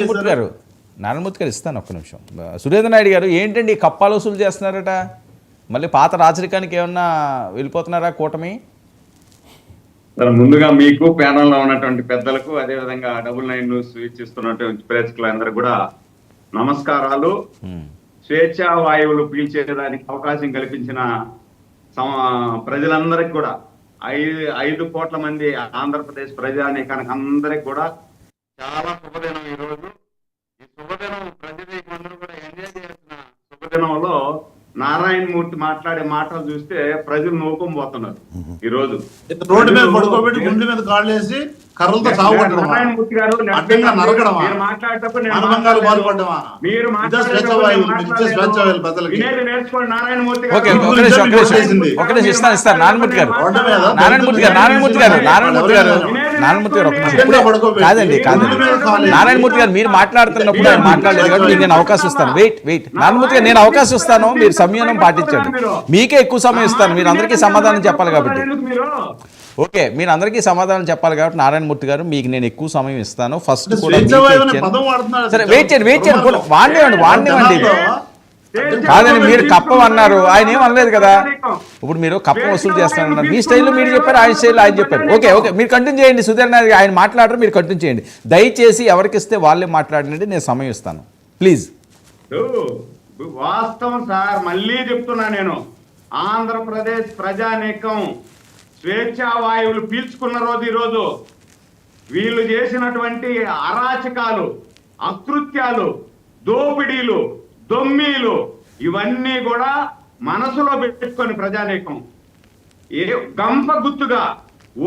నారాయణమూర్తి గారు నారాయణమూర్తి గారు ఇస్తాను ఒక్క నిమిషం. సురేంద్ర నాయుడు గారు ఏంటండి కప్పాలు వసూలు చేస్తున్నారట? మళ్ళీ పాత రాజరికానికి ఏమన్నా వెళ్ళిపోతున్నారా కూటమి? ముందుగా మీకు ప్యానల్లో ఉన్నటువంటి పెద్దలకు, అదేవిధంగా 99 న్యూస్ వీక్షిస్తున్నటువంటి ప్రేక్షకులందరూ కూడా నమస్కారాలు. స్వేచ్ఛా వాయువులు పీల్చేదానికి అవకాశం కల్పించిన ప్రజలందరికీ కూడా 5 కోట్ల మంది ఆంధ్రప్రదేశ్ ప్రజానీకానికి అందరికి కూడా చాలా శుభదినం. ఈ రోజు ఈ శుభదినం ప్రజలందరూ కూడా ఎంజాయ్ చేస్తున్న శుభదినంలో నారాయణమూర్తి మాట్లాడే మాటలు చూస్తే ప్రజలు నూకం పోతున్నారు. ఈ రోజు రోడ్డు మీద పడుకోబెట్టి గుండె మీద కాళ్ళు వేసి కర్రలతో సాగుపడడం, నారాయణమూర్తి గారు అడ్డంగా నరకడమా, మీరు మాట్లాడేటప్పుడు మానభంగాలు పాల్పడ్డమా, మీరు నేర్చుకోండి. నారాయణమూర్తి గారు ఇస్తారు. నారాయణమూర్తి గారు కాదండి నారాయణమూర్తి గారు మీరు మాట్లాడుతున్నప్పుడు ఆయన మాట్లాడలేదు కాబట్టి నేను అవకాశం ఇస్తాను. వెయిట్ నారాయణమూర్తి గారు నేను అవకాశం ఇస్తాను, మీరు సంయమనం పాటించండి. మీకే ఎక్కువ సమయం ఇస్తాను, మీరు అందరికీ సమాధానం చెప్పాలి కాబట్టి. ఓకే, మీరు అందరికీ సమాధానం చెప్పాలి కాబట్టి నారాయణమూర్తి గారు మీకు నేను ఎక్కువ సమయం ఇస్తాను. ఫస్ట్ కూడా సరే వెయిట్ చేయండి వాడినివ్వండి. కాదండి మీరు కప్పం అన్నారు, ఆయన ఏం అనలేదు కదా. ఇప్పుడు మీరు కప్పం వసూలు చేస్తానన్నారు, మీ స్టైల్లో మీరు చెప్పారు, ఆయన స్టైల్లో ఆయన చెప్పారు. ఓకే మీరు కంటిన్యూ చేయండి. సుధీర్ నాయుడు ఆయన మాట్లాడరు, మీరు కంటిన్యూ చేయండి. దయచేసి ఎవరికి ఇస్తే వాళ్ళే మాట్లాడినండి, నేను సమయం ఇస్తాను ప్లీజ్. వాస్తవం సార్, మళ్ళీ చెప్తున్నా నేను, ఆంధ్రప్రదేశ్ ప్రజానీకం స్వేచ్ఛా వాయువులు పీల్చుకున్న రోజు ఈరోజు. వీళ్ళు చేసినటువంటి అరాచకాలు, అకృత్యాలు, దోపిడీలు, దొమ్మీలు ఇవన్నీ కూడా మనసులో పెట్టుకొని ప్రజానీకం గంప గుత్తుగా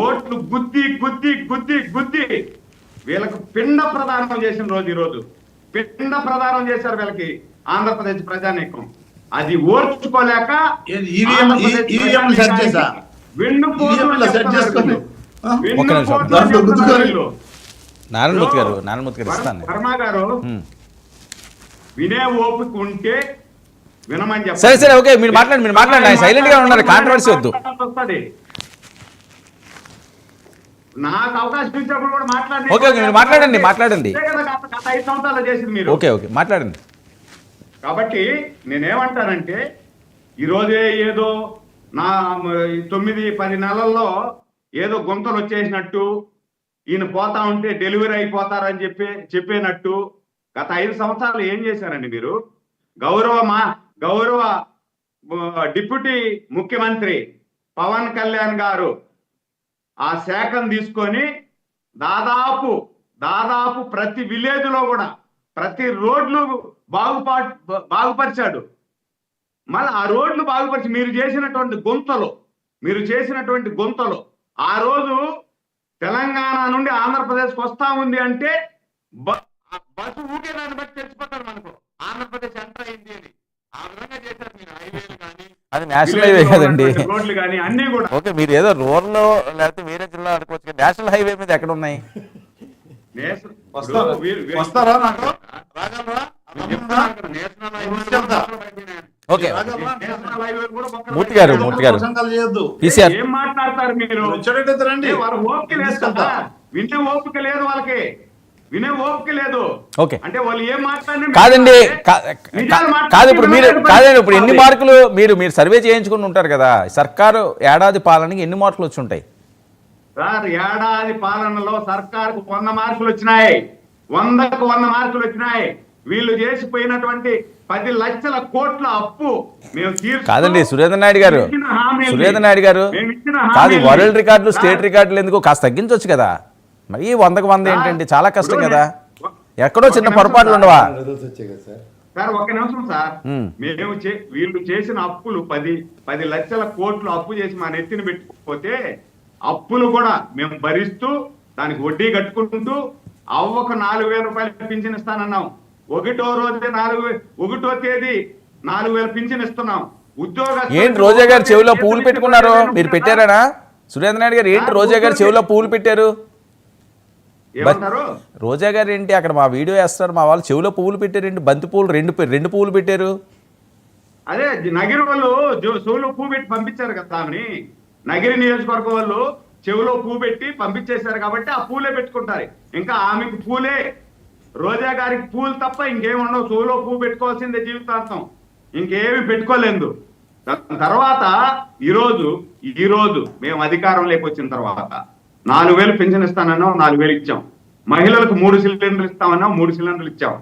ఓట్లు గుద్ది గుద్ది గుద్ది గుద్ది వీళ్ళకు పిండ ప్రదానం చేసిన రోజు ఈరోజు. పిండ ప్రదానం చేశారు వీళ్ళకి ఆంధ్రప్రదేశ్ ప్రజానీకం. అది ఓర్చుకోలేక నారాయణమూర్తి గారు ఇస్తాను. వర్మ గారు వినే ఓపిక ఉంటే వినమని చెప్పండి. సరే ఓకే మీరు మాట్లాడండి. సైలెంట్ గా ఉన్నారు, కాంట్రవర్సీ వద్దు. నాకు అవకాశం ఇచ్చినప్పుడు కూడా ఓకే మీరు మాట్లాడండి. గత 5 సంవత్సరాలు చేసింది మీరు. ఓకే మాట్లాడండి. కాబట్టి నేనేమంటానంటే ఈరోజే ఏదో నా 9-10 నెలల్లో ఏదో గుంతలు వచ్చేసినట్టు, ఈయన పోతా ఉంటే డెలివరీ అయిపోతారని చెప్పేనట్టు గత 5 సంవత్సరాలు ఏం చేశారండి మీరు? గౌరవ డిప్యూటీ ముఖ్యమంత్రి పవన్ కళ్యాణ్ గారు ఆ శాఖను తీసుకొని దాదాపు ప్రతి విలేజ్ లో కూడా ప్రతి రోడ్లు బాగుపరిచాడు. మళ్ళీ ఆ రోడ్లు బాగుపరిచి మీరు చేసినటువంటి గుంతలు ఆ రోజు తెలంగాణ నుండి ఆంధ్రప్రదేశ్కి వస్తా ఉంది అంటే బస్సు ఊగేదాన్ని బట్టి తెలిసిపోతారు మనకు ఆంధ్రప్రదేశ్ ఎంటర్ అయింది అని. ఆ విధంగా చేశారు మీరు. హైవేలు కానీ, అది నేషనల్ హైవే కదండి, రోడ్లు కానీ అన్ని కూడా. ఓకే మీరు ఏదో రూరల్ లేకపోతే వేరే జిల్లా అనుకోవచ్చు, నేషనల్ హైవే మీద ఎక్కడ ఉన్నాయి? వస్తారా నాకు ఓకే మూర్తి గారు ఏం మాట్లాడతారు మీరు? వాళ్ళ ఓపిక లేదు కదా, వినే ఓపిక లేదు వాళ్ళకి, వినే ఓపిక లేదు. ఓకే అంటే వాళ్ళు ఏం మాట్లాడినా కాదండి. ఇప్పుడు ఎన్ని మార్కులు మీరు సర్వే చేయించుకుని ఉంటారు కదా, సర్కారు ఏడాది పాలనకి ఎన్ని మార్కులు వచ్చి ఉంటాయి సార్? ఏడాది పాలనలో సర్కారుకు 100 మార్కులు వచ్చినాయి, 100కు 100 మార్కులు వచ్చినాయి. వీళ్ళు చేసిపోయినటువంటి 10 లక్షల కోట్ల అప్పు మేము కాదండి. సురేంద్ర నాయుడు గారు కాదు, వరల్డ్ రికార్డులు స్టేట్ రికార్డులు ఎందుకు కాస్త తగ్గించవచ్చు కదా? మరి 100కు 100 ఏంటండి, చాలా కష్టం కదా. ఎక్కడో చిన్న పొరపాట్లు ఉండవా సార్? ఒక్క నిమిషం సార్, వీళ్ళు చేసిన అప్పులు 10 లక్షల కోట్లు అప్పు చేసి మా నెత్తిన పెట్టుకోకపోతే అప్పులు కూడా మేము భరిస్తూ దానికి వడ్డీ కట్టుకుంటూ అవ్వకు 4,000 రూపాయలు పింఛన్ ఇస్తానన్నాం. 1వ తేదీ 4,000 పింఛన్ ఇస్తున్నాం. ఏంటి రోజా గారు చెవిలో పూలు పెట్టుకున్నారు, మీరు పెట్టారా? సురేంద్ర నాయుడు గారు ఏంటి రోజా గారు చెవిలో పూలు పెట్టారు? రోజా గారు ఏంటి అక్కడ మా వీడియో వేస్తారు, మా వాళ్ళు చెవిలో పువ్వులు పెట్టారేంటి? బంతి పూలు రెండు పువ్వులు పెట్టారు. అదే నగిరి వాళ్ళు చెవిలో పువ్వు పెట్టి పంపించారు కదా ఆమెని. నగిరి నియోజకవర్గం వాళ్ళు చెవిలో పువ్వు పెట్టి పంపించేశారు కాబట్టి ఆ పూలే పెట్టుకుంటారు. ఇంకా ఆమెకు పూలే రోజా గారికి పూలు తప్ప ఇంకేమి ఉండవు, చెవులో పువ్వు పెట్టుకోవాల్సిందే జీవితాంతం, ఇంకేమి పెట్టుకోలేదు. దాని తర్వాత ఈ రోజు మేము అధికారంలోకి వచ్చిన తర్వాత 4,000 పెన్షన్ ఇస్తానన్నాం, 4,000 ఇచ్చాం. మహిళలకు 3 సిలిండర్లు ఇస్తామన్నాం, 3 సిలిండర్లు ఇచ్చాం.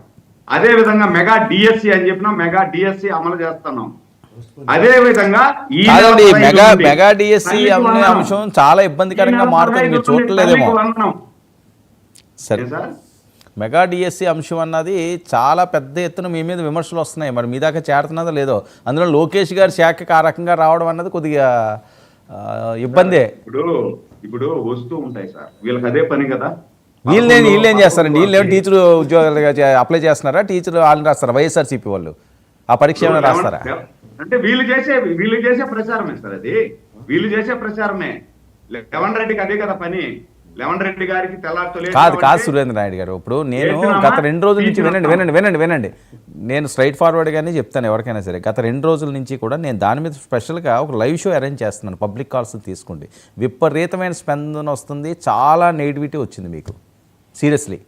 అదే విధంగా మెగా డిఎస్సి అని చెప్పినా మెగా డిఎస్సి అమలు చేస్తున్నాం. అదే విధంగా మెగా డిఎస్సి అనే అంశం చాలా ఇబ్బందికరంగా మారుతుంది, మీరు చూడలేదేమో. సరే సార్, మెగా డిఎస్సి అంశం అన్నది చాలా పెద్ద ఎత్తున మీ మీద విమర్శలు వస్తున్నాయి, మరి మీ దాకా చేరుతున్నదో లేదో. అందులో లోకేష్ గారి శాఖకి ఆ రకంగా రావడం అన్నది కొద్దిగా ఇబ్బందే. ఇప్పుడు వస్తూ ఉంటాయి సార్, వీళ్ళకి అదే పని కదా. వీళ్ళేం చేస్తారండి? వీళ్ళు టీచర్ ఉద్యోగాలుగా అప్లై చేస్తున్నారా? టీచర్ వాళ్ళని రాస్తారా? వైఎస్ఆర్సీపీ వాళ్ళు ఆ పరీక్ష ఏమైనా రాస్తారా? అంటే వీళ్ళు చేసే ప్రచారమే సార్, అది వీళ్ళు చేసే ప్రచారమే. లెవెన్ రెడ్డికి అదే కదా పని. లెవెన్ రెడ్డి గారికి కాదు సురేంద్ర నాయుడు గారు, ఇప్పుడు నేను గత 2 రోజుల నుంచి వినండి, నేను స్ట్రైట్ ఫార్వర్డ్గానే చెప్తాను ఎవరికైనా సరే. గత 2 రోజుల నుంచి కూడా నేను దాని మీద స్పెషల్గా ఒక లైవ్ షో అరేంజ్ చేస్తున్నాను. పబ్లిక్ కాల్స్ తీసుకోండి, విపరీతమైన స్పందన వస్తుంది, చాలా నెగిటివిటీ వచ్చింది మీకు. సీరియస్లీ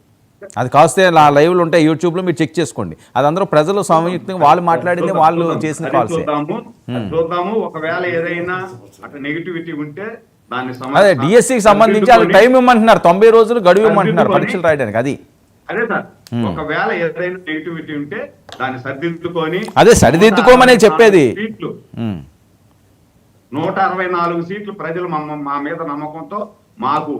అది కాస్తే నా లైవ్లు ఉంటాయి యూట్యూబ్లో, మీరు చెక్ చేసుకోండి. అది అందరూ ప్రజలు సంయుక్తంగా వాళ్ళు మాట్లాడింది, వాళ్ళు చేసిన కాల్స్ చూద్దాము. ఒకవేళ ఏదైనా అట్లా నెగిటివిటీ ఉంటే అదే డిఎస్సికి సంబంధించి వాళ్ళకి టైం ఇవ్వమంటున్నారు, 90 రోజులు గడువు ఇవ్వమంటున్నారు పరీక్షలు రాయడానికి. అది అదే సార్, ఒకవేళ ఏదైనా నెగిటివిటీ ఉంటే దాన్ని సరిదిద్దుకొని, అదే సరిదిద్దుకోమనే చెప్పేది. 164 సీట్లు ప్రజలు మా మీద నమ్మకంతో మాకు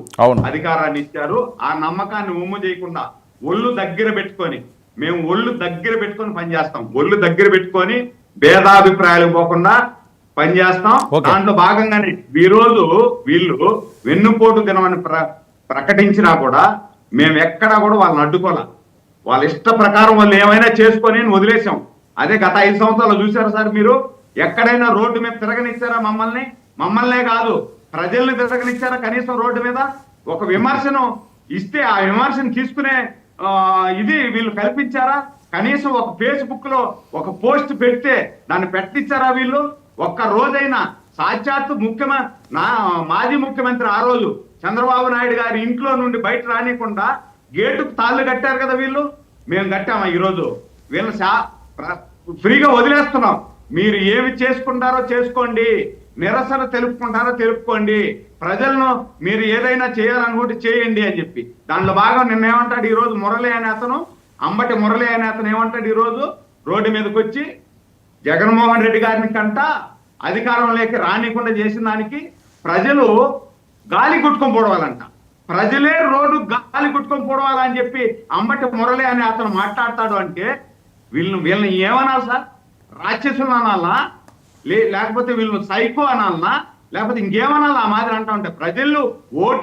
అధికారాన్ని ఇచ్చారు. ఆ నమ్మకాన్ని ఉమ్ము చేయకుండా ఒళ్ళు దగ్గర పెట్టుకొని పనిచేస్తాం. ఒళ్ళు దగ్గర పెట్టుకొని భేదాభిప్రాయాలు పోకుండా పనిచేస్తాం. దాంట్లో భాగంగానే ఈరోజు వీళ్ళు వెన్నుపోటు దినమని ప్రకటించినా కూడా మేము ఎక్కడా కూడా వాళ్ళని అడ్డుకోలే. వాళ్ళ ఇష్ట ప్రకారం వాళ్ళు ఏమైనా చేసుకొని వదిలేసాం. అదే గత 5 సంవత్సరాలు చూసారా సార్ మీరు? ఎక్కడైనా రోడ్డు మీద తిరగనిచ్చారా? మమ్మల్నే కాదు, ప్రజల్ని తిరగనిచ్చారా? కనీసం రోడ్డు మీద ఒక విమర్శను ఇస్తే ఆ విమర్శను తీసుకునే ఇది వీళ్ళు కల్పించారా? కనీసం ఒక ఫేస్బుక్ లో ఒక పోస్ట్ పెడితే దాన్ని పెట్టించారా వీళ్ళు? ఒక్క రోజైనా సాక్షాత్తు మాజీ ముఖ్యమంత్రి ఆ రోజు చంద్రబాబు నాయుడు గారి ఇంట్లో నుండి బయట రానికుండా గేటుకు తాళ్ళు కట్టారు కదా వీళ్ళు. మేము కట్టామా? ఈరోజు వీళ్ళని ఫ్రీగా వదిలేస్తున్నాం. మీరు ఏమి చేసుకుంటారో చేసుకోండి, నిరసన తెలుపుకుంటారో తెలుపుకోండి, ప్రజలను మీరు ఏదైనా చేయాలనుకుంటే చేయండి అని చెప్పి. దాంట్లో భాగం నిన్న ఏమంటాడు ఈరోజు అంబటి మురళి అనే అతను ఏమంటాడు ఈరోజు రోడ్డు మీదకి వచ్చి జగన్మోహన్ రెడ్డి గారిని కంట అధికారంలోకి రానికుండా చేసిన దానికి ప్రజలు గాలి కొట్టుకొని పోవాలంట, ప్రజలే రోడ్డు గాలి కొట్టుకొని పోవాలని చెప్పి అంబటి మురళి అనే అతను మాట్లాడతాడు అంటే వీళ్ళని ఏమనాలి సార్? రాక్షసులు అనాలనా, లేకపోతే వీళ్ళు సైకో అనాలనా, లేకపోతే ఇంకేమనాలి? ఆ మాదిరి అంటా ఉంటే ప్రజలు ఓటు